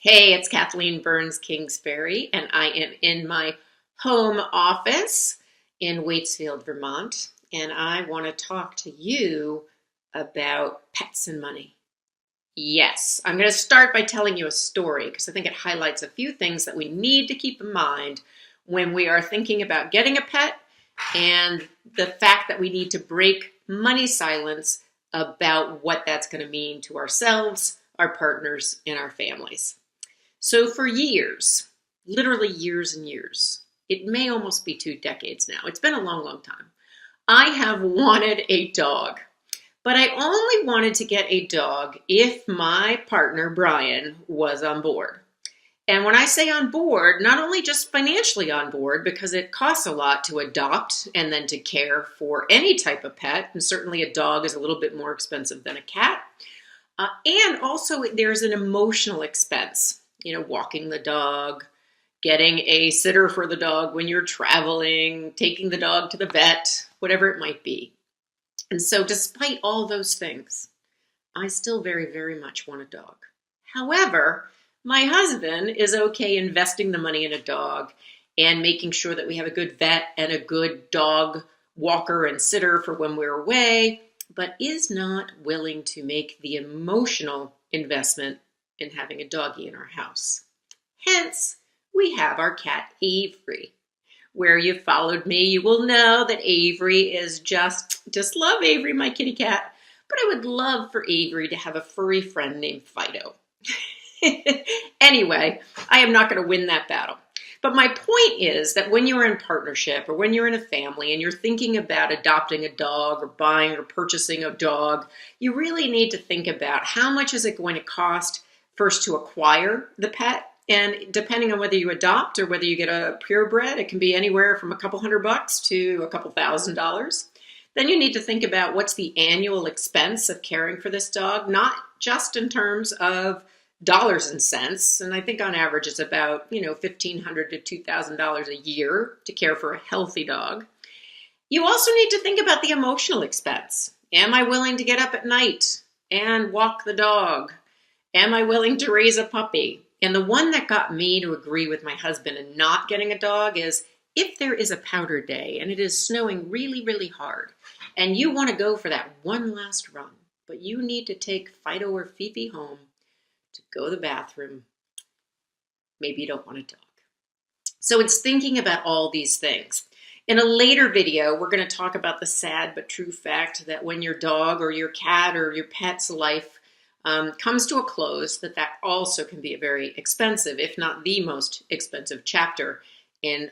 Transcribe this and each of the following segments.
Hey, it's Kathleen Burns Kingsbury, and I am in my home office in Waitsfield, Vermont, and I want to talk to you about pets and money. Yes, I'm going to start by telling you a story because I think it highlights a few things that we need to keep in mind when we are thinking about getting a pet and the fact that we need to break money silence about what that's going to mean to ourselves, our partners, and our families. So for years, literally years and years, it may almost be 2 decades now. It's been a long, long time. I have wanted a dog, but I only wanted to get a dog if my partner, Brian, was on board. And when I say on board, not only just financially on board, because it costs a lot to adopt and then to care for any type of pet, and certainly a dog is a little bit more expensive than a cat. And also there's an emotional expense. Walking the dog, getting a sitter for the dog when you're traveling, taking the dog to the vet, whatever it might be. And so despite all those things, I still very, very much want a dog. However, my husband is okay investing the money in a dog and making sure that we have a good vet and a good dog walker and sitter for when we're away, but is not willing to make the emotional investment in having a doggie in our house. Hence, we have our cat Avery. Where you've followed me, you will know that Avery is just love Avery, my kitty cat. But I would love for Avery to have a furry friend named Fido. Anyway, I am not going to win that battle. But my point is that when you're in partnership or when you're in a family and you're thinking about adopting a dog or buying or purchasing a dog, you really need to think about how much is it going to cost first to acquire the pet. And depending on whether you adopt or whether you get a purebred, it can be anywhere from a couple $100 to a couple $1,000s. Then you need to think about what's the annual expense of caring for this dog, not just in terms of dollars and cents. And I think on average it's about, $1,500 to $2,000 a year to care for a healthy dog. You also need to think about the emotional expense. Am I willing to get up at night and walk the dog? Am I willing to raise a puppy? And the one that got me to agree with my husband and not getting a dog is if there is a powder day and it is snowing really, really hard and you want to go for that one last run, but you need to take Fido or Fifi home to go to the bathroom, maybe you don't want a dog. So it's thinking about all these things. In a later video, we're going to talk about the sad but true fact that when your dog or your cat or your pet's life comes to a close, that also can be a very expensive, if not the most expensive chapter in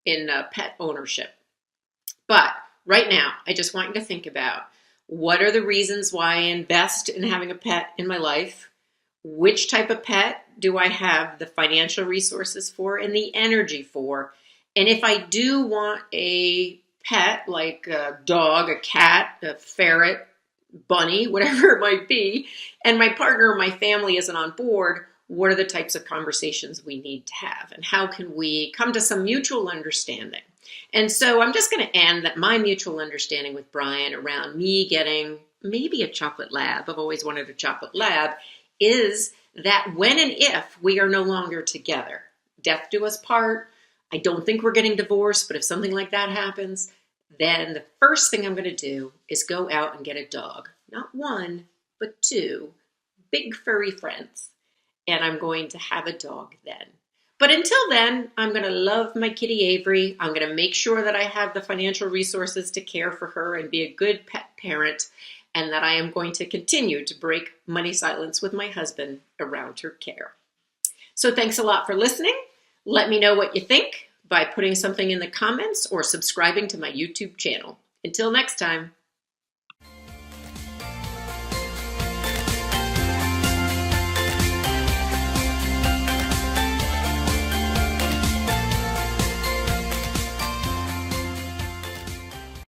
pet ownership. But right now, I just want you to think about what are the reasons why I invest in having a pet in my life? Which type of pet do I have the financial resources for and the energy for? And if I do want a pet like a dog, a cat, a ferret, bunny, whatever it might be, and my partner or my family isn't on board, what are the types of conversations we need to have? And how can we come to some mutual understanding? And so I'm just going to end that my mutual understanding with Brian around me getting maybe a chocolate lab, I've always wanted a chocolate lab, is that when and if we are no longer together, death do us part, I don't think we're getting divorced, but if something like that happens, then the first thing I'm going to do is go out and get a dog. Not one, but two big furry friends. And I'm going to have a dog then. But until then, I'm going to love my kitty Avery. I'm going to make sure that I have the financial resources to care for her and be a good pet parent. And that I am going to continue to break money silence with my husband around her care. So thanks a lot for listening. Let me know what you think by putting something in the comments or subscribing to my YouTube channel. Until next time.